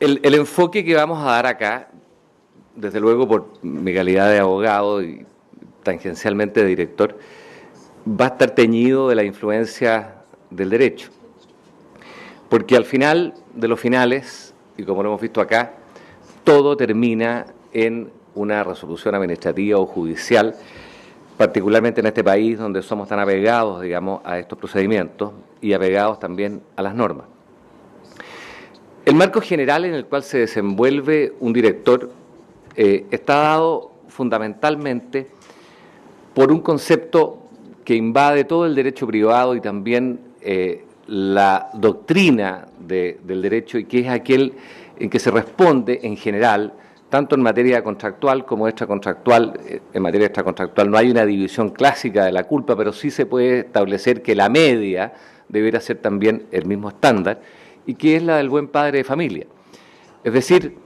El enfoque que vamos a dar acá, desde luego por mi calidad de abogado y tangencialmente de director, va a estar teñido de la influencia del derecho. Porque al final de los finales, y como lo hemos visto acá, todo termina en una resolución administrativa o judicial, particularmente en este país donde somos tan apegados, digamos, a estos procedimientos y apegados también a las normas. El marco general en el cual se desenvuelve un director está dado fundamentalmente por un concepto que invade todo el derecho privado y también la doctrina del derecho, y que es aquel en que se responde en general, tanto en materia contractual como extracontractual. En materia extracontractual no hay una división clásica de la culpa, pero sí se puede establecer que la media deberá ser también el mismo estándar, y que es la del buen padre de familia. Es decir,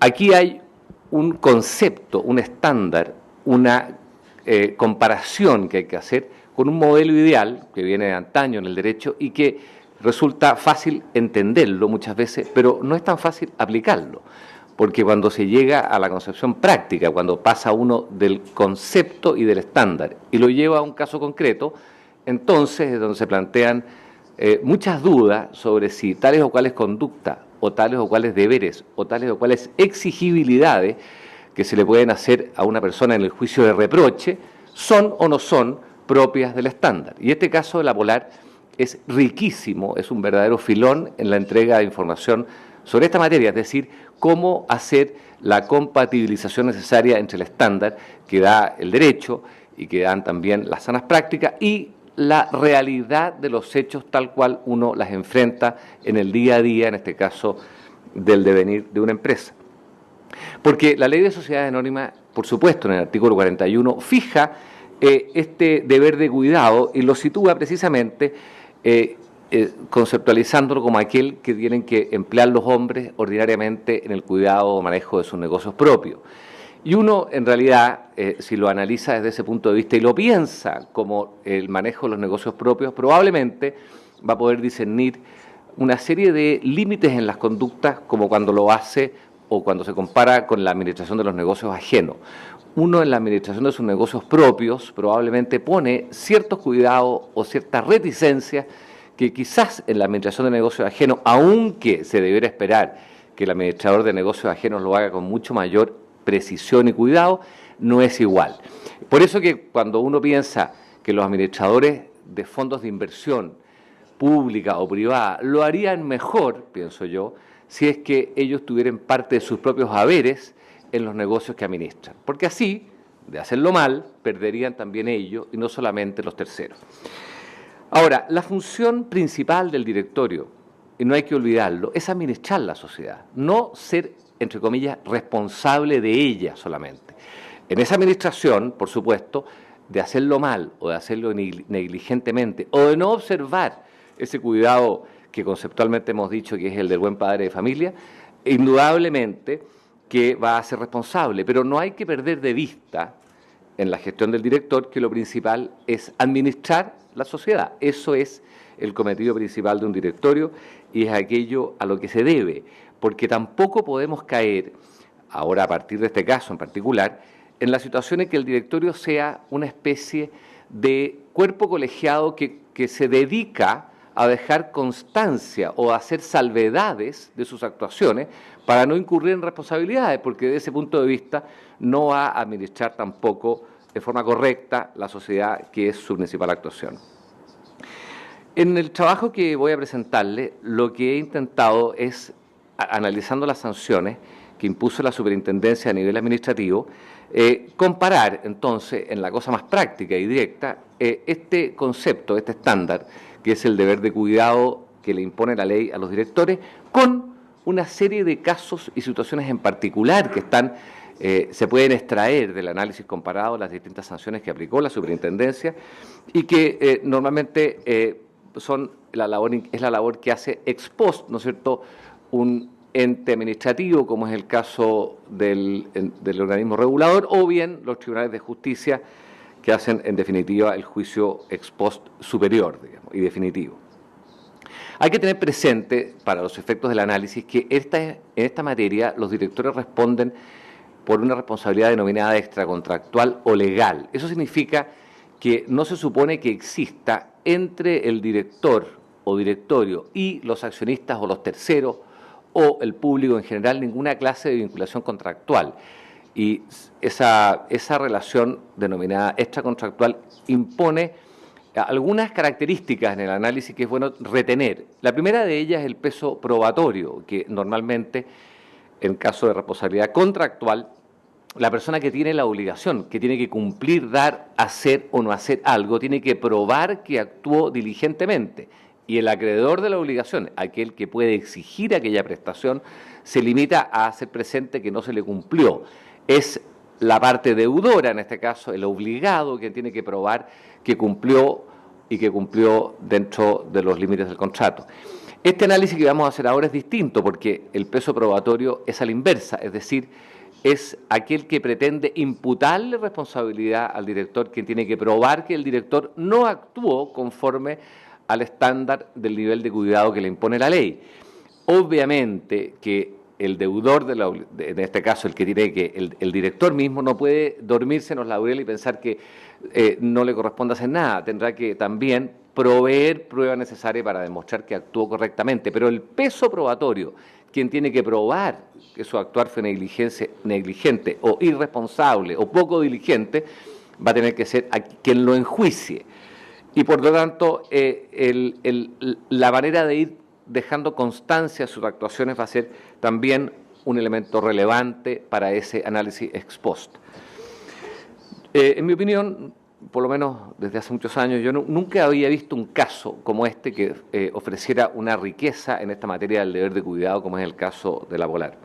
aquí hay un concepto, un estándar, una comparación que hay que hacer con un modelo ideal que viene de antaño en el derecho y que resulta fácil entenderlo muchas veces, pero no es tan fácil aplicarlo, porque cuando se llega a la concepción práctica, cuando pasa uno del concepto y del estándar y lo lleva a un caso concreto, entonces es donde se plantean muchas dudas sobre si tales o cuales conductas, o tales o cuales deberes, o tales o cuales exigibilidades que se le pueden hacer a una persona en el juicio de reproche son o no son propias del estándar. Y este caso de la Polar es riquísimo, es un verdadero filón en la entrega de información sobre esta materia, es decir, cómo hacer la compatibilización necesaria entre el estándar que da el derecho y que dan también las sanas prácticas y la realidad de los hechos tal cual uno las enfrenta en el día a día, en este caso del devenir de una empresa. Porque la ley de sociedades anónimas, por supuesto, en el artículo 41, fija este deber de cuidado y lo sitúa precisamente conceptualizándolo como aquel que tienen que emplear los hombres ordinariamente en el cuidado o manejo de sus negocios propios. Y uno, en realidad, si lo analiza desde ese punto de vista y lo piensa como el manejo de los negocios propios, probablemente va a poder discernir una serie de límites en las conductas, como cuando lo hace o cuando se compara con la administración de los negocios ajenos. Uno en la administración de sus negocios propios probablemente pone ciertos cuidados o ciertas reticencias que quizás en la administración de negocios ajenos, aunque se debiera esperar que el administrador de negocios ajenos lo haga con mucho mayor precisión y cuidado, no es igual. Por eso que cuando uno piensa que los administradores de fondos de inversión pública o privada lo harían mejor, pienso yo, si es que ellos tuvieran parte de sus propios haberes en los negocios que administran. Porque así, de hacerlo mal, perderían también ellos y no solamente los terceros. Ahora, la función principal del directorio, y no hay que olvidarlo, es administrar la sociedad, no ser, entre comillas, responsable de ella solamente. En esa administración, por supuesto, de hacerlo mal o de hacerlo negligentemente o de no observar ese cuidado que conceptualmente hemos dicho que es el del buen padre de familia, indudablemente que va a ser responsable, pero no hay que perder de vista en la gestión del director que lo principal es administrar la sociedad. Eso es el cometido principal de un directorio y es aquello a lo que se debe, porque tampoco podemos caer, ahora a partir de este caso en particular, en la situación en que el directorio sea una especie de cuerpo colegiado que se dedica a dejar constancia o a hacer salvedades de sus actuaciones para no incurrir en responsabilidades, porque desde ese punto de vista no va a administrar tampoco de forma correcta la sociedad, que es su principal actuación. En el trabajo que voy a presentarle, lo que he intentado es, analizando las sanciones que impuso la superintendencia a nivel administrativo, comparar entonces en la cosa más práctica y directa este concepto, este estándar, que es el deber de cuidado que le impone la ley a los directores, con una serie de casos y situaciones en particular que están, se pueden extraer del análisis comparado de las distintas sanciones que aplicó la superintendencia y que normalmente es la labor que hace ex post, ¿no es cierto?, un ente administrativo, como es el caso del organismo regulador, o bien los tribunales de justicia que hacen, en definitiva, el juicio ex post superior, digamos, y definitivo. Hay que tener presente, para los efectos del análisis, que en esta materia los directores responden por una responsabilidad denominada extracontractual o legal. Eso significa que no se supone que exista entre el director o directorio y los accionistas o los terceros o el público en general ninguna clase de vinculación contractual. Y esa relación denominada extracontractual impone algunas características en el análisis que es bueno retener. La primera de ellas es el peso probatorio, que normalmente, en caso de responsabilidad contractual, la persona que tiene la obligación, que tiene que cumplir, dar, hacer o no hacer algo, tiene que probar que actuó diligentemente. Y el acreedor de la obligación, aquel que puede exigir aquella prestación, se limita a hacer presente que no se le cumplió. Es la parte deudora, en este caso, el obligado, que tiene que probar que cumplió y que cumplió dentro de los límites del contrato. Este análisis que vamos a hacer ahora es distinto porque el peso probatorio es a la inversa, es decir, es aquel que pretende imputarle responsabilidad al director, quien tiene que probar que el director no actuó conforme al estándar del nivel de cuidado que le impone la ley. Obviamente que el deudor, en este caso el que tiene que, el director mismo no puede dormirse en los laureles y pensar que no le corresponde hacer nada, tendrá que también proveer prueba necesaria para demostrar que actuó correctamente, pero el peso probatorio, quien tiene que probar que su actuar fue negligente o irresponsable o poco diligente, va a tener que ser quien lo enjuicie. Y por lo tanto, la manera de ir dejando constancia de sus actuaciones va a ser también un elemento relevante para ese análisis ex post. En mi opinión, por lo menos desde hace muchos años, yo nunca había visto un caso como este que ofreciera una riqueza en esta materia del deber de cuidado, como es el caso de la Polar.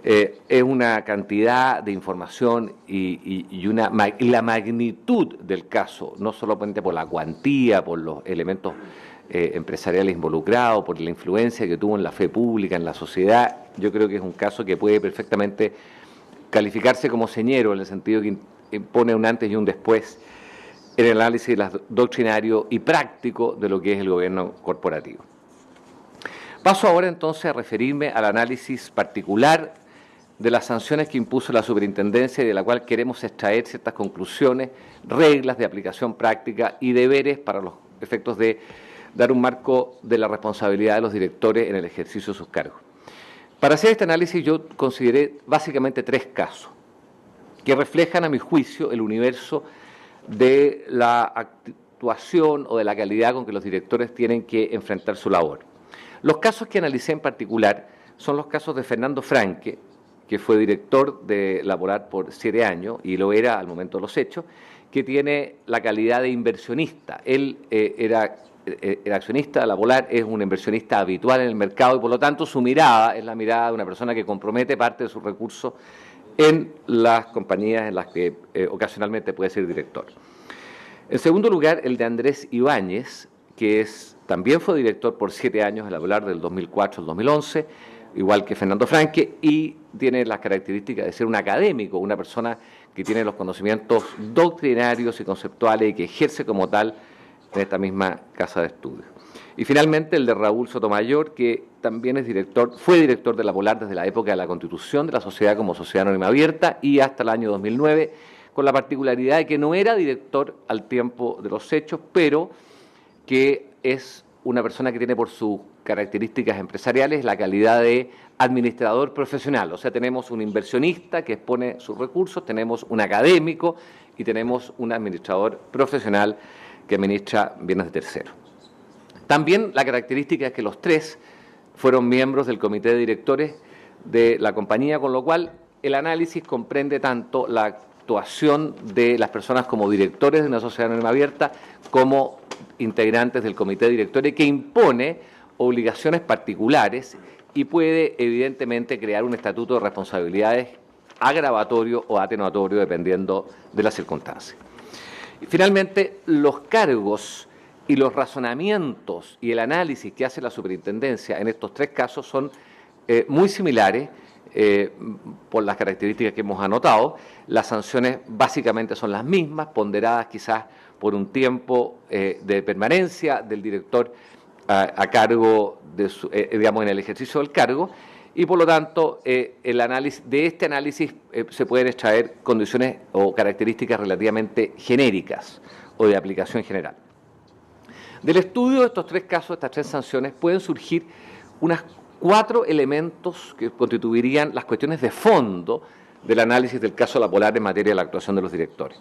Es una cantidad de información y la magnitud del caso, no solamente por la cuantía, por los elementos empresariales involucrados, por la influencia que tuvo en la fe pública, en la sociedad. Yo creo que es un caso que puede perfectamente calificarse como señero, en el sentido que impone un antes y un después en el análisis doctrinario y práctico de lo que es el gobierno corporativo. Paso ahora entonces a referirme al análisis particular de las sanciones que impuso la superintendencia y de la cual queremos extraer ciertas conclusiones, reglas de aplicación práctica y deberes para los efectos de dar un marco de la responsabilidad de los directores en el ejercicio de sus cargos. Para hacer este análisis yo consideré básicamente 3 casos que reflejan a mi juicio el universo de la actuación o de la calidad con que los directores tienen que enfrentar su labor. Los casos que analicé en particular son los casos de Fernando Franque, que fue director de la Polar por 7 años y lo era al momento de los hechos, que tiene la calidad de inversionista. Él era accionista de la Polar, es un inversionista habitual en el mercado y por lo tanto su mirada es la mirada de una persona que compromete parte de sus recursos en las compañías en las que ocasionalmente puede ser director. En segundo lugar, el de Andrés Ibáñez, que también fue director por 7 años en la Polar del 2004 al 2011, igual que Fernando Franque, y tiene las características de ser un académico, una persona que tiene los conocimientos doctrinarios y conceptuales y que ejerce como tal en esta misma casa de estudios. Y finalmente el de Raúl Sotomayor, que también fue director de la Polar desde la época de la constitución de la sociedad como sociedad anónima abierta y hasta el año 2009, con la particularidad de que no era director al tiempo de los hechos, pero que es una persona que tiene por sus características empresariales la calidad de administrador profesional. O sea, tenemos un inversionista que expone sus recursos, tenemos un académico y tenemos un administrador profesional que administra bienes de terceros. También la característica es que los 3 fueron miembros del comité de directores de la compañía, con lo cual el análisis comprende tanto la actuación de las personas como directores de una sociedad anónima abierta como integrantes del comité de directores, que impone obligaciones particulares y puede evidentemente crear un estatuto de responsabilidades agravatorio o atenuatorio dependiendo de las circunstancias. Y finalmente, los cargos y los razonamientos y el análisis que hace la superintendencia en estos 3 casos son muy similares por las características que hemos anotado. Las sanciones básicamente son las mismas, ponderadas quizás por un tiempo de permanencia del director a cargo de digamos, en el ejercicio del cargo, y por lo tanto el análisis, de este análisis se pueden extraer condiciones o características relativamente genéricas o de aplicación general. Del estudio de estos tres casos, estas tres sanciones, pueden surgir unos 4 elementos que constituirían las cuestiones de fondo del análisis del caso La Polar en materia de la actuación de los directores.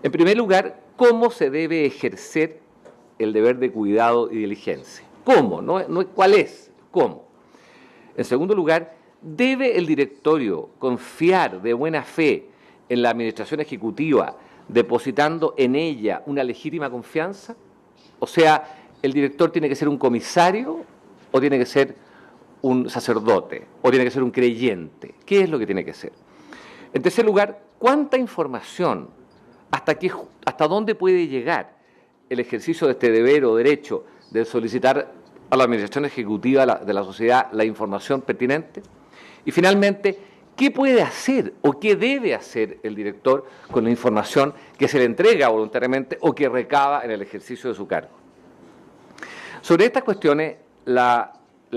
En primer lugar, ¿cómo se debe ejercer el deber de cuidado y diligencia? ¿Cómo? No ¿cuál es? ¿Cómo? En segundo lugar, ¿debe el directorio confiar de buena fe en la administración ejecutiva, depositando en ella una legítima confianza? O sea, ¿el director tiene que ser un comisario o tiene que ser un sacerdote o tiene que ser un creyente? ¿Qué es lo que tiene que ser? En tercer lugar, ¿cuánta información, hasta dónde puede llegar el ejercicio de este deber o derecho de solicitar a la administración ejecutiva de la sociedad la información pertinente? Y finalmente, ¿qué puede hacer o qué debe hacer el director con la información que se le entrega voluntariamente o que recaba en el ejercicio de su cargo? Sobre estas cuestiones, las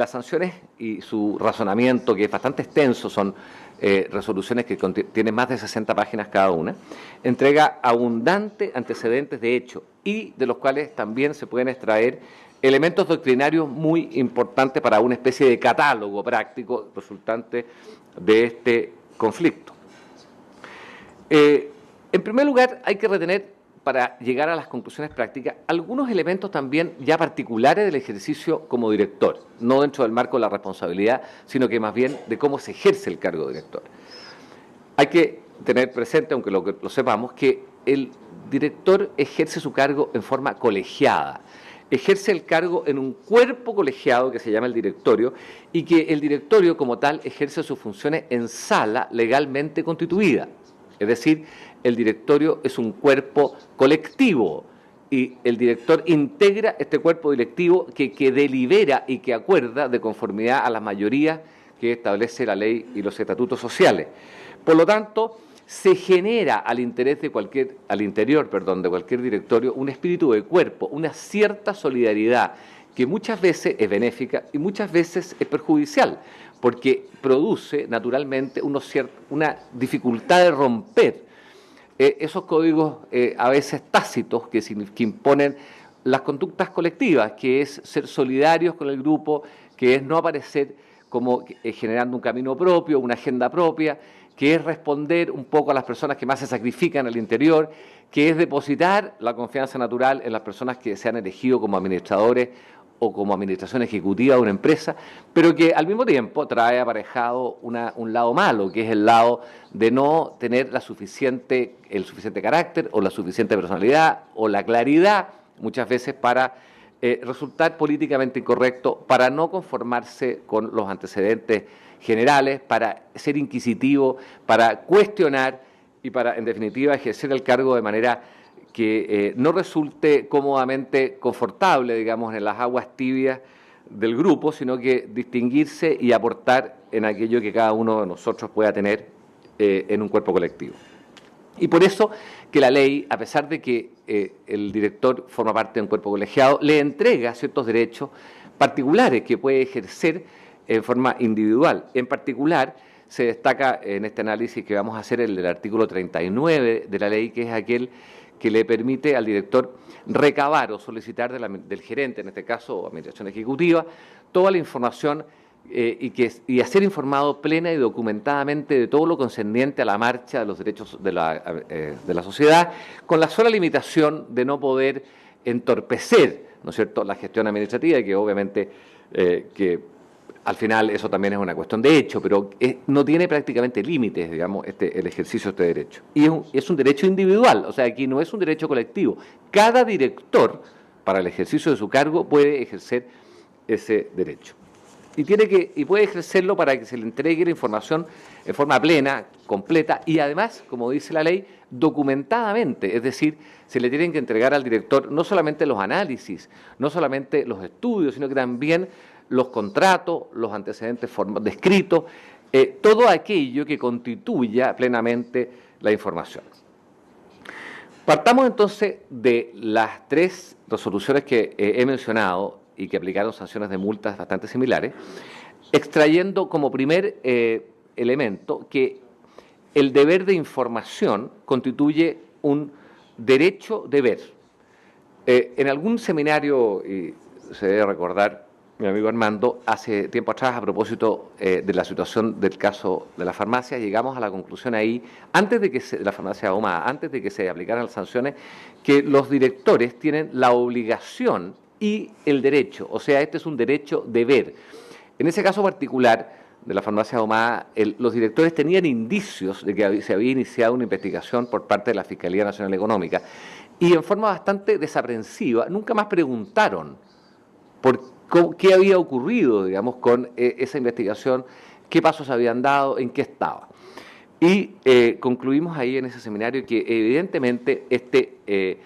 sanciones y su razonamiento, que es bastante extenso, son resoluciones que tienen más de 60 páginas cada una, entrega abundantes antecedentes de hecho y de los cuales también se pueden extraer elementos doctrinarios muy importantes para una especie de catálogo práctico resultante de este conflicto. En primer lugar, hay que retener, para llegar a las conclusiones prácticas, algunos elementos también ya particulares del ejercicio como director, no dentro del marco de la responsabilidad, sino que más bien de cómo se ejerce el cargo de director. Hay que tener presente, aunque lo sepamos, que el director ejerce su cargo en forma colegiada, ejerce el cargo en un cuerpo colegiado que se llama el directorio, y que el directorio como tal ejerce sus funciones en sala legalmente constituida. Es decir, el directorio es un cuerpo colectivo y el director integra este cuerpo directivo que delibera y que acuerda de conformidad a las mayorías que establece la ley y los estatutos sociales. Por lo tanto, se genera al interior de cualquier directorio un espíritu de cuerpo, una cierta solidaridad que muchas veces es benéfica y muchas veces es perjudicial, porque produce naturalmente una dificultad de romper esos códigos a veces tácitos que imponen las conductas colectivas, que es ser solidarios con el grupo, que es no aparecer como generando un camino propio, una agenda propia, que es responder un poco a las personas que más se sacrifican al interior, que es depositar la confianza natural en las personas que se han elegido como administradores o como administración ejecutiva de una empresa, pero que al mismo tiempo trae aparejado un lado malo, que es el lado de no tener el suficiente carácter o la suficiente personalidad o la claridad muchas veces para resultar políticamente incorrecto, para no conformarse con los antecedentes generales, para ser inquisitivo, para cuestionar y para, en definitiva, ejercer el cargo de manera que no resulte cómodamente confortable, digamos, en las aguas tibias del grupo, sino que distinguirse y aportar en aquello que cada uno de nosotros pueda tener en un cuerpo colectivo. Y por eso que la ley, a pesar de que el director forma parte de un cuerpo colegiado, le entrega ciertos derechos particulares que puede ejercer en forma individual. En particular, se destaca en este análisis que vamos a hacer el del artículo 39 de la ley, que es aquel que le permite al director recabar o solicitar del gerente, en este caso, o administración ejecutiva, toda la información y a ser informado plena y documentadamente de todo lo concerniente a la marcha de los derechos de la sociedad, con la sola limitación de no poder entorpecer, ¿no es cierto?, la gestión administrativa, que obviamente que al final eso también es una cuestión de hecho, pero no tiene prácticamente límites, digamos, el ejercicio de este derecho. Y es un derecho individual, o sea, aquí no es un derecho colectivo. Cada director, para el ejercicio de su cargo, puede ejercer ese derecho. Y puede ejercerlo para que se le entregue la información en forma plena, completa y además, como dice la ley, documentadamente. Es decir, se le tienen que entregar al director no solamente los análisis, no solamente los estudios, sino que también los contratos, los antecedentes descritos, todo aquello que constituya plenamente la información. Partamos entonces de las 3 resoluciones que he mencionado y que aplicaron sanciones de multas bastante similares, extrayendo como primer elemento que el deber de información constituye un derecho-deber. En algún seminario, y se debe recordar, mi amigo Armando, hace tiempo atrás, a propósito de la situación del caso de la farmacia, llegamos a la conclusión ahí, antes de que la farmacia ahumada, antes de que se aplicaran las sanciones, que los directores tienen la obligación y el derecho, o sea, este es un derecho-deber. En ese caso particular de la farmacia ahumada, los directores tenían indicios de que se había iniciado una investigación por parte de la Fiscalía Nacional Económica y en forma bastante desaprensiva nunca más preguntaron por qué había ocurrido, digamos, con esa investigación, qué pasos habían dado, en qué estaba. Y concluimos ahí en ese seminario que evidentemente este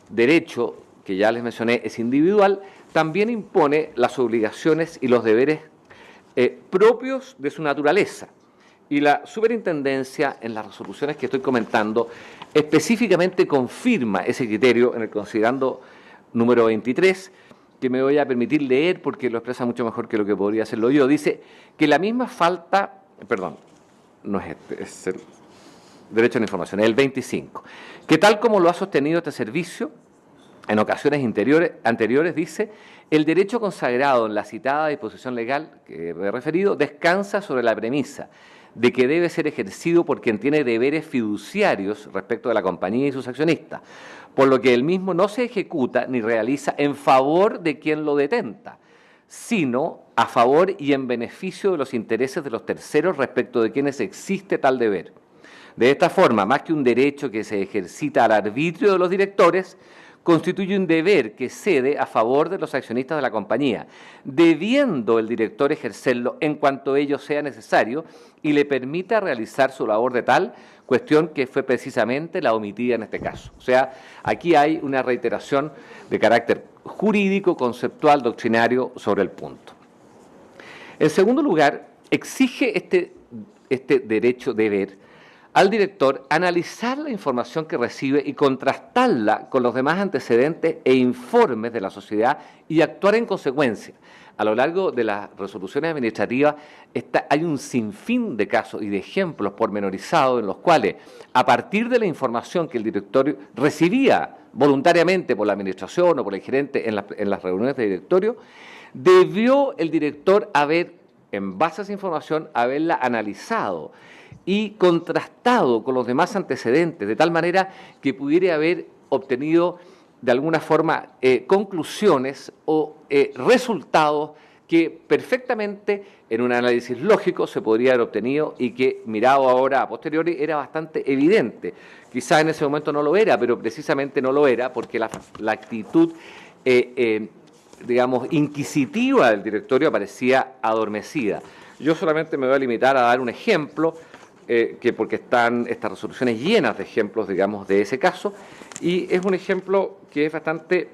derecho, que ya les mencioné, es individual, también impone las obligaciones y los deberes propios de su naturaleza. Y la superintendencia, en las resoluciones que estoy comentando, específicamente confirma ese criterio en el considerando número 23, que me voy a permitir leer porque lo expresa mucho mejor que lo que podría hacerlo yo. Dice que la misma falta, perdón, no es este, es el derecho a la información, es el 25, que tal como lo ha sostenido este servicio, en ocasiones anteriores, dice, el derecho consagrado en la citada disposición legal que he referido descansa sobre la premisa de que debe ser ejercido por quien tiene deberes fiduciarios respecto de la compañía y sus accionistas, por lo que el mismo no se ejecuta ni realiza en favor de quien lo detenta, sino a favor y en beneficio de los intereses de los terceros respecto de quienes existe tal deber. De esta forma, más que un derecho que se ejercita al arbitrio de los directores, constituye un deber que cede a favor de los accionistas de la compañía, debiendo el director ejercerlo en cuanto ello sea necesario y le permita realizar su labor de tal, cuestión que fue precisamente la omitida en este caso. O sea, aquí hay una reiteración de carácter jurídico, conceptual, doctrinario sobre el punto. En segundo lugar, exige este derecho-deber al director analizar la información que recibe y contrastarla con los demás antecedentes e informes de la sociedad y actuar en consecuencia. A lo largo de las resoluciones administrativas hay un sinfín de casos y de ejemplos pormenorizados en los cuales, a partir de la información que el directorio recibía voluntariamente por la administración o por el gerente en las reuniones de directorio, debió el director haber, en base a esa información, haberla analizado y contrastado con los demás antecedentes, de tal manera que pudiera haber obtenido de alguna forma conclusiones o resultados que perfectamente en un análisis lógico se podría haber obtenido y que mirado ahora a posteriori era bastante evidente. Quizá en ese momento no lo era, pero precisamente no lo era porque la actitud digamos, inquisitiva del directorio aparecía adormecida. Yo solamente me voy a limitar a dar un ejemplo, porque están estas resoluciones llenas de ejemplos, digamos, de ese caso, y es un ejemplo que es bastante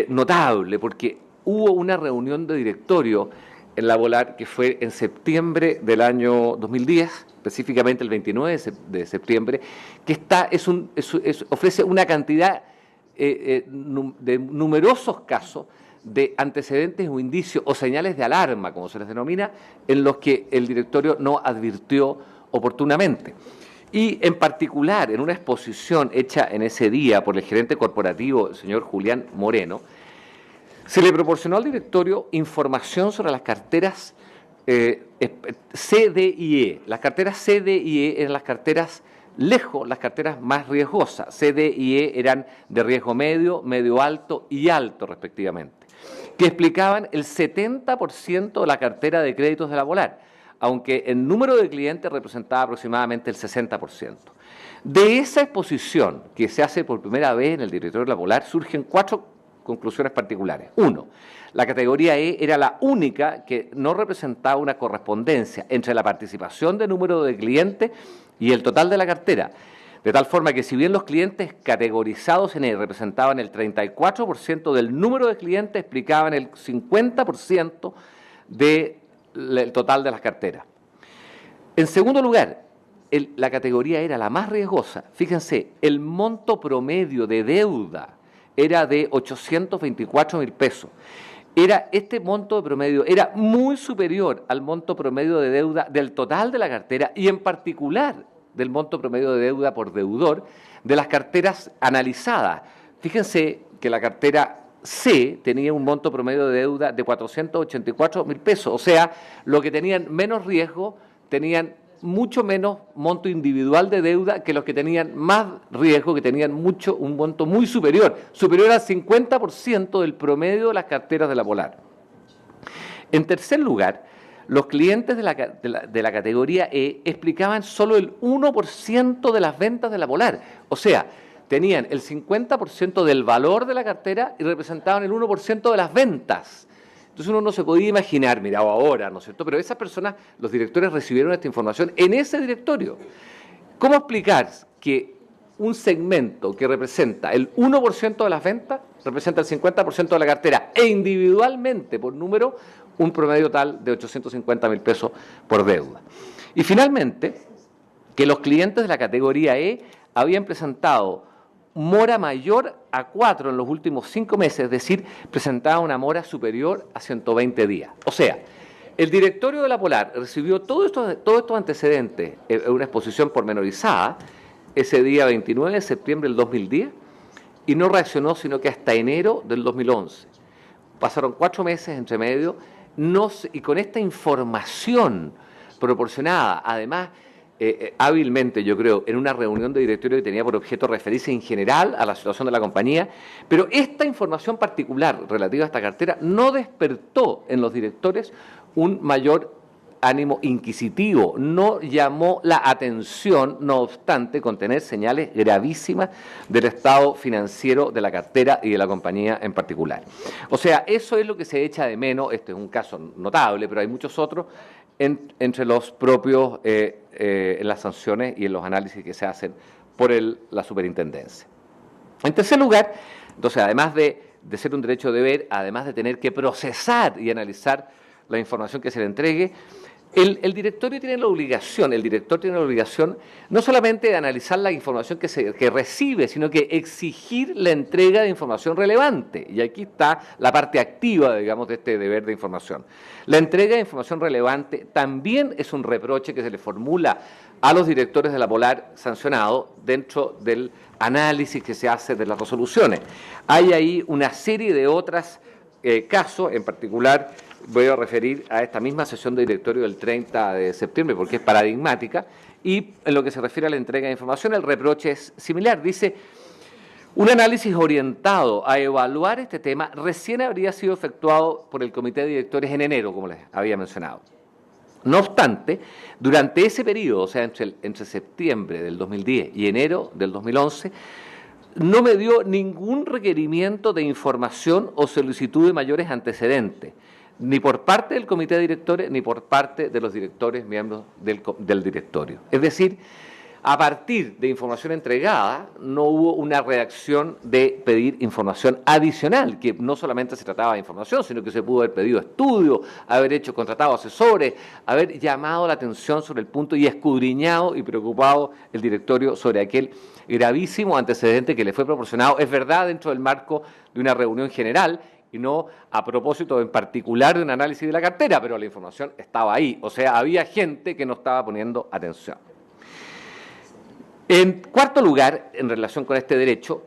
notable, porque hubo una reunión de directorio en la Volar que fue en septiembre del año 2010, específicamente el 29 de septiembre, que ofrece una cantidad de numerosos casos de antecedentes o indicios o señales de alarma, como se les denomina, en los que el directorio no advirtió oportunamente. Y en particular, en una exposición hecha en ese día por el gerente corporativo, el señor Julián Moreno, se le proporcionó al directorio información sobre las carteras CDIE. Las carteras CDIE eran las carteras lejos, las carteras más riesgosas. CDIE eran de riesgo medio, medio alto y alto respectivamente, que explicaban el 70% de la cartera de créditos de la Volar, aunque el número de clientes representaba aproximadamente el 60%. De esa exposición que se hace por primera vez en el directorio de la Volar surgen 4 conclusiones particulares. 1. La categoría E era la única que no representaba una correspondencia entre la participación de número de clientes y el total de la cartera, de tal forma que si bien los clientes categorizados en él representaban el 34% del número de clientes, explicaban el 50% del total de las carteras. En segundo lugar, la categoría era la más riesgosa. Fíjense, el monto promedio de deuda era de 824.000 pesos. este monto de promedio era muy superior al monto promedio de deuda del total de la cartera y en particular del monto promedio de deuda por deudor de las carteras analizadas. Fíjense que la cartera C tenía un monto promedio de deuda de 484.000 pesos, o sea, los que tenían menos riesgo tenían mucho menos monto individual de deuda que los que tenían más riesgo, que tenían un monto muy superior al 50% del promedio de las carteras de la Polar. En tercer lugar, los clientes de la categoría E explicaban solo el 1% de las ventas de la Polar, o sea, tenían el 50% del valor de la cartera y representaban el 1% de las ventas. Entonces uno no se podía imaginar, mirado ahora, ¿no es cierto? Pero esas personas, los directores recibieron esta información en ese directorio. ¿Cómo explicar que un segmento que representa el 1% de las ventas representa el 50% de la cartera e individualmente, por número, un promedio tal de 850.000 pesos por deuda? Y finalmente, que los clientes de la categoría E habían presentado mora mayor a 4 en los últimos 5 meses, es decir, presentaba una mora superior a 120 días. O sea, el directorio de la Polar recibió todos estos antecedentes en una exposición pormenorizada ese día 29 de septiembre del 2010 y no reaccionó sino que hasta enero del 2011. Pasaron 4 meses entre medio y con esta información proporcionada, además, hábilmente, yo creo, en una reunión de directorio que tenía por objeto referirse en general a la situación de la compañía, pero esta información particular relativa a esta cartera no despertó en los directores un mayor ánimo inquisitivo, no llamó la atención, no obstante, contener señales gravísimas del estado financiero de la cartera y de la compañía en particular. O sea, eso es lo que se echa de menos, este es un caso notable, pero hay muchos otros, entre los propios en las sanciones y en los análisis que se hacen por la superintendencia. En tercer lugar, entonces, además de ser un derecho de deber, además de tener que procesar y analizar la información que se le entregue, el director tiene la obligación no solamente de analizar la información que recibe, sino que exigir la entrega de información relevante. Y aquí está la parte activa, digamos, de este deber de información. La entrega de información relevante también es un reproche que se le formula a los directores de la Polar sancionados dentro del análisis que se hace de las resoluciones. Hay ahí una serie de otros casos, en particular voy a referir a esta misma sesión de directorio del 30 de septiembre porque es paradigmática y en lo que se refiere a la entrega de información el reproche es similar. Dice, un análisis orientado a evaluar este tema recién habría sido efectuado por el comité de directores en enero, como les había mencionado. No obstante, durante ese periodo, o sea, entre septiembre del 2010 y enero del 2011, no me dio ningún requerimiento de información o solicitud de mayores antecedentes, ni por parte del comité de directores, ni por parte de los directores miembros del directorio. Es decir, a partir de información entregada, no hubo una reacción de pedir información adicional, que no solamente se trataba de información, sino que se pudo haber pedido estudio, haber contratado asesores, haber llamado la atención sobre el punto y escudriñado y preocupado el directorio sobre aquel gravísimo antecedente que le fue proporcionado, es verdad, dentro del marco de una reunión general, y no a propósito en particular de un análisis de la cartera, pero la información estaba ahí, o sea, había gente que no estaba poniendo atención. En cuarto lugar, en relación con este derecho,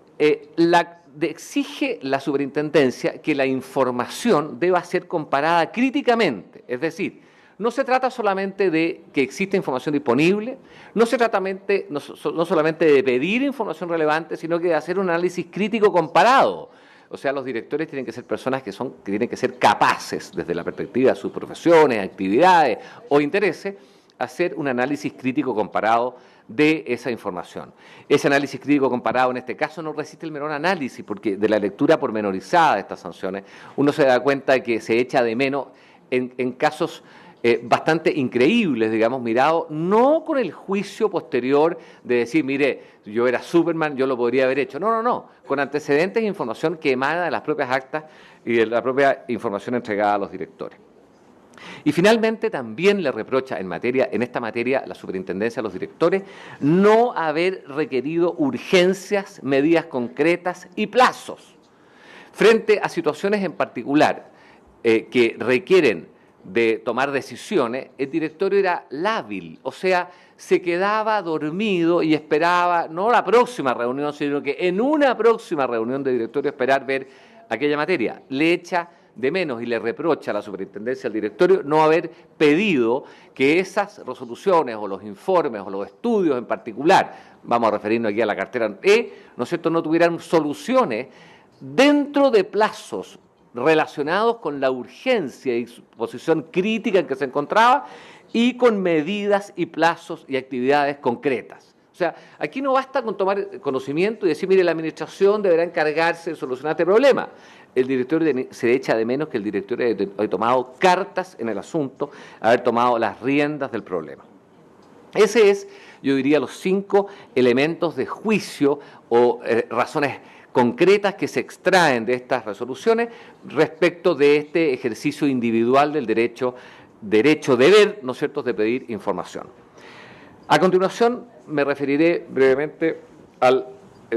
exige la superintendencia que la información deba ser comparada críticamente, es decir, no se trata solamente de que exista información disponible, no se trata no solamente de pedir información relevante, sino que de hacer un análisis crítico comparado. O sea, los directores tienen que ser personas que tienen que ser capaces, desde la perspectiva de sus profesiones, actividades o intereses, hacer un análisis crítico comparado de esa información. Ese análisis crítico comparado en este caso no resiste el menor análisis, porque de la lectura pormenorizada de estas sanciones uno se da cuenta de que se echa de menos en casos bastante increíbles, digamos, mirado no con el juicio posterior de decir, mire, yo era Superman, yo lo podría haber hecho. No, con antecedentes e información que emana de las propias actas y de la propia información entregada a los directores. Y finalmente también le reprocha en esta materia la superintendencia a los directores no haber requerido urgencias, medidas concretas y plazos frente a situaciones en particular que requieren de tomar decisiones, el directorio era lábil, o sea, se quedaba dormido y esperaba, no la próxima reunión, sino que en una próxima reunión de directorio esperar ver aquella materia. Le echa de menos y le reprocha a la superintendencia al directorio no haber pedido que esas resoluciones o los informes o los estudios en particular, vamos a referirnos aquí a la cartera E, ¿no es cierto?, no tuvieran soluciones dentro de plazos relacionados con la urgencia y su posición crítica en que se encontraba y con medidas y plazos y actividades concretas. O sea, aquí no basta con tomar conocimiento y decir, mire, la administración deberá encargarse de solucionar este problema. El directorio se echa de menos que el directorio haya tomado cartas en el asunto, haber tomado las riendas del problema. Ese es, yo diría, los 5 elementos de juicio o razones concretas que se extraen de estas resoluciones respecto de este ejercicio individual del derecho-deber, ¿no es cierto?, de pedir información. A continuación me referiré brevemente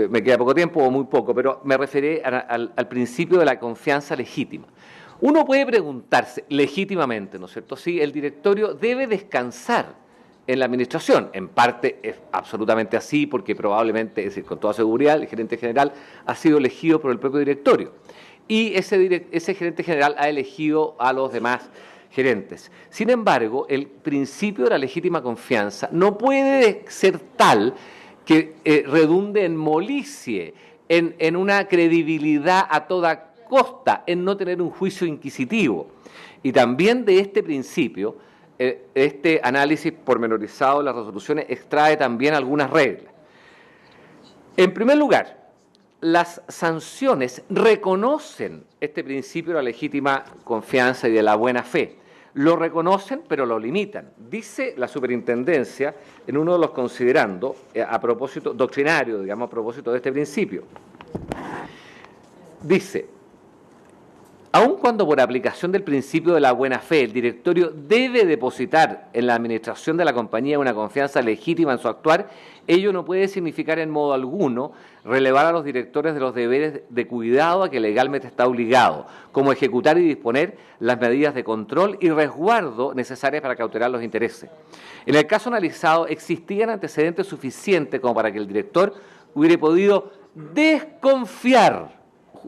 me queda poco tiempo o muy poco, pero me referiré al principio de la confianza legítima. Uno puede preguntarse legítimamente, ¿no es cierto?, si el directorio debe descansar en la administración. En parte es absolutamente así, porque probablemente, es decir, con toda seguridad, el gerente general ha sido elegido por el propio directorio. Y ese gerente general ha elegido a los demás gerentes. Sin embargo, el principio de la legítima confianza no puede ser tal que redunde en molicie, en una credibilidad a toda costa, en no tener un juicio inquisitivo. Y también de este principio, este análisis pormenorizado de las resoluciones extrae también algunas reglas. En primer lugar, las sanciones reconocen este principio de la legítima confianza y de la buena fe. Lo reconocen, pero lo limitan. Dice la superintendencia en uno de los considerandos, a propósito, doctrinario, digamos, a propósito de este principio. Dice, aun cuando por aplicación del principio de la buena fe el directorio debe depositar en la administración de la compañía una confianza legítima en su actuar, ello no puede significar en modo alguno relevar a los directores de los deberes de cuidado a que legalmente está obligado, como ejecutar y disponer las medidas de control y resguardo necesarias para cautelar los intereses. En el caso analizado, existían antecedentes suficientes como para que el director hubiera podido desconfiar,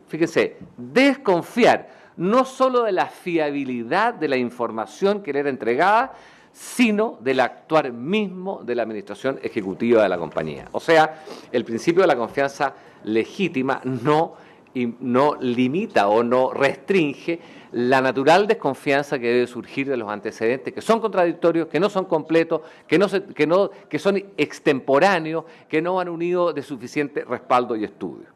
fíjense, desconfiar no solo de la fiabilidad de la información que le era entregada, sino del actuar mismo de la administración ejecutiva de la compañía. O sea, el principio de la confianza legítima no limita o no restringe la natural desconfianza que debe surgir de los antecedentes, que son contradictorios, que no son completos, que son extemporáneos, que no han unido de suficiente respaldo y estudio.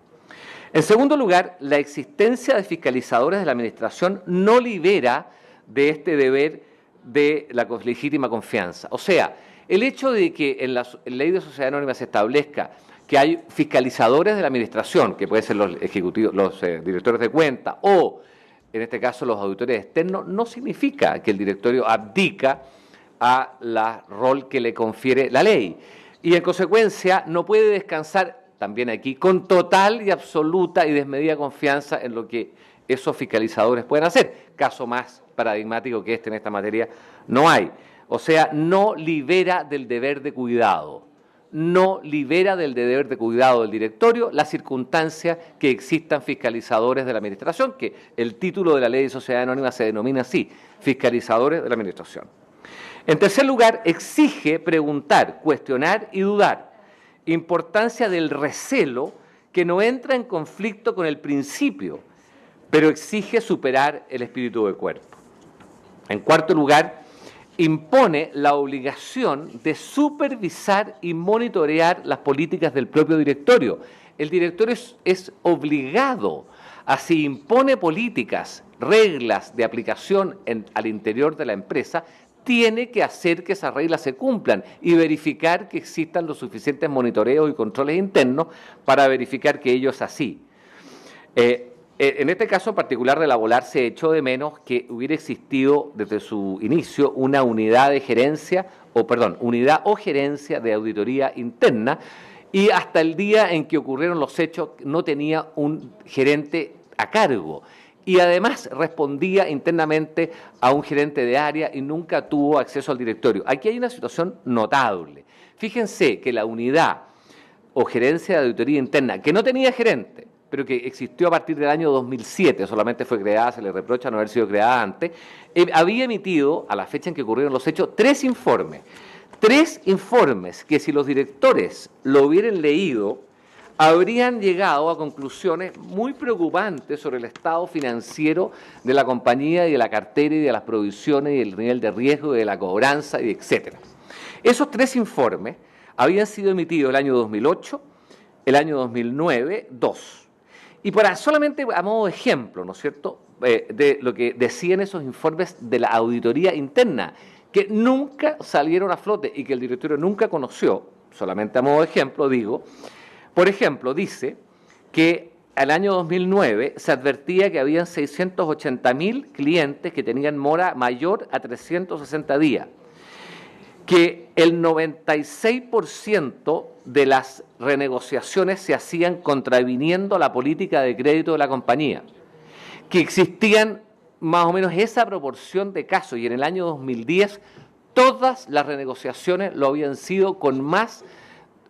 En segundo lugar, la existencia de fiscalizadores de la administración no libera de este deber de la legítima confianza. O sea, el hecho de que en la ley de sociedad anónima se establezca que hay fiscalizadores de la administración, que pueden ser los ejecutivos, los directores de cuenta o, en este caso, los auditores externos, no significa que el directorio abdica al rol que le confiere la ley. Y, en consecuencia, no puede descansar también aquí con total y absoluta y desmedida confianza en lo que esos fiscalizadores pueden hacer. Caso más paradigmático que este en esta materia no hay. O sea, no libera del deber de cuidado. No libera del deber de cuidado del directorio la circunstancia que existan fiscalizadores de la administración, que el título de la ley de sociedad anónima se denomina así, fiscalizadores de la administración. En tercer lugar, exige preguntar, cuestionar y dudar. Importancia del recelo que no entra en conflicto con el principio, pero exige superar el espíritu de cuerpo. En cuarto lugar, impone la obligación de supervisar y monitorear las políticas del propio directorio. El directorio es obligado a, si impone políticas, reglas de aplicación al interior de la empresa, tiene que hacer que esas reglas se cumplan y verificar que existan los suficientes monitoreos y controles internos para verificar que ello es así. En este caso en particular de la Volar se echó de menos que hubiera existido desde su inicio una unidad de gerencia, unidad o gerencia de auditoría interna, y hasta el día en que ocurrieron los hechos no tenía un gerente a cargo. y además respondía internamente a un gerente de área y nunca tuvo acceso al directorio. Aquí hay una situación notable. Fíjense que la unidad o gerencia de auditoría interna, que no tenía gerente, pero que existió a partir del año 2007, solamente fue creada, se le reprocha no haber sido creada antes, había emitido, a la fecha en que ocurrieron los hechos, 3 informes. 3 informes que si los directores lo hubieran leído, habrían llegado a conclusiones muy preocupantes sobre el estado financiero de la compañía y de la cartera y de las provisiones y el nivel de riesgo y de la cobranza y etcétera. Esos 3 informes habían sido emitidos el año 2008, el año 2009, 2. Y para solamente a modo de ejemplo, ¿no es cierto?, de lo que decían esos informes de la auditoría interna, que nunca salieron a flote y que el directorio nunca conoció, solamente a modo de ejemplo digo, por ejemplo, dice que al año 2009 se advertía que habían 680.000 clientes que tenían mora mayor a 360 días, que el 96% de las renegociaciones se hacían contraviniendo la política de crédito de la compañía, que existían más o menos esa proporción de casos y en el año 2010 todas las renegociaciones lo habían sido con más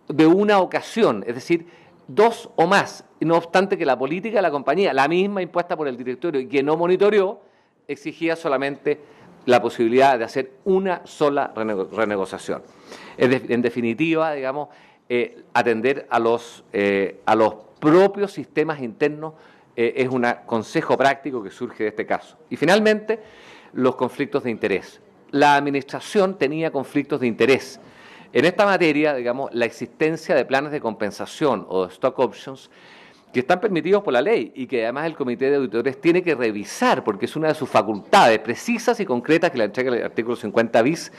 de una ocasión, es decir, 2 o más, y no obstante que la política de la compañía, la misma impuesta por el directorio y que no monitoreó, exigía solamente la posibilidad de hacer una sola renegociación. En definitiva, digamos, atender a los propios sistemas internos es un consejo práctico que surge de este caso. Y finalmente, los conflictos de interés. La administración tenía conflictos de interés. En esta materia, digamos, la existencia de planes de compensación o de stock options que están permitidos por la ley y que además el Comité de Auditores tiene que revisar porque es una de sus facultades precisas y concretas que la entrega el artículo 50 bis,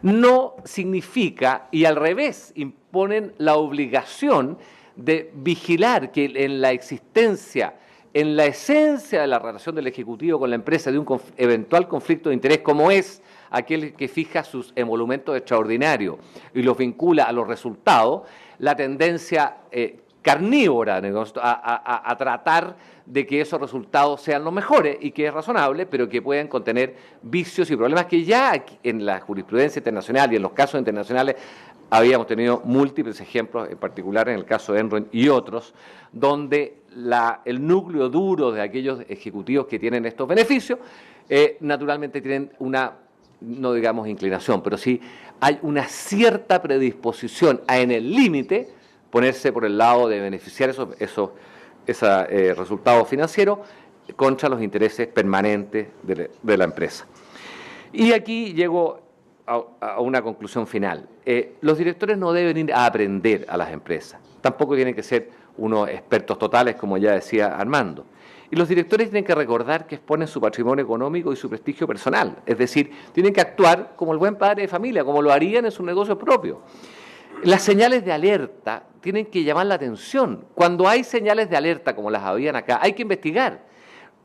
no significa, y al revés, imponen la obligación de vigilar que en la existencia, en la esencia de la relación del Ejecutivo con la empresa de un eventual conflicto de interés como es aquel que fija sus emolumentos extraordinarios y los vincula a los resultados, la tendencia carnívora a tratar de que esos resultados sean los mejores y que es razonable, pero que pueden contener vicios y problemas que ya en la jurisprudencia internacional y en los casos internacionales habíamos tenido múltiples ejemplos, en particular en el caso de Enron y otros, donde el núcleo duro de aquellos ejecutivos que tienen estos beneficios naturalmente tienen una, no digamos inclinación, pero sí hay una cierta predisposición a en el límite ponerse por el lado de beneficiar esos resultados financieros contra los intereses permanentes de la empresa. Y aquí llego a una conclusión final. Los directores no deben ir a aprender a las empresas, tampoco tienen que ser unos expertos totales, como ya decía Armando. Y los directores tienen que recordar que exponen su patrimonio económico y su prestigio personal, es decir, tienen que actuar como el buen padre de familia, como lo harían en su negocio propio. Las señales de alerta tienen que llamar la atención. Cuando hay señales de alerta, como las habían acá, hay que investigar.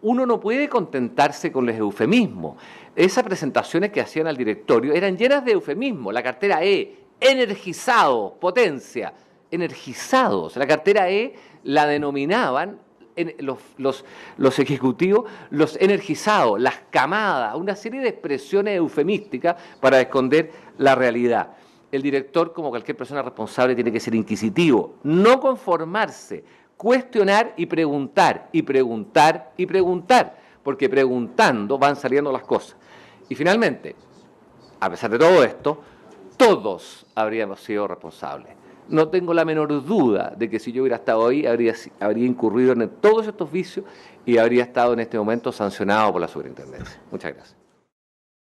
Uno no puede contentarse con los eufemismos. Esas presentaciones que hacían al directorio eran llenas de eufemismos. La cartera E, energizados, potencia, energizados. La cartera E la denominaban los ejecutivos, los energizados, las camadas, una serie de expresiones eufemísticas para esconder la realidad. El director, como cualquier persona responsable, tiene que ser inquisitivo, no conformarse, cuestionar y preguntar, y preguntar, y preguntar, porque preguntando van saliendo las cosas. Y finalmente, a pesar de todo esto, todos habríamos sido responsables. No tengo la menor duda de que si yo hubiera estado ahí, habría incurrido en todos estos vicios y habría estado en este momento sancionado por la superintendencia. Muchas gracias.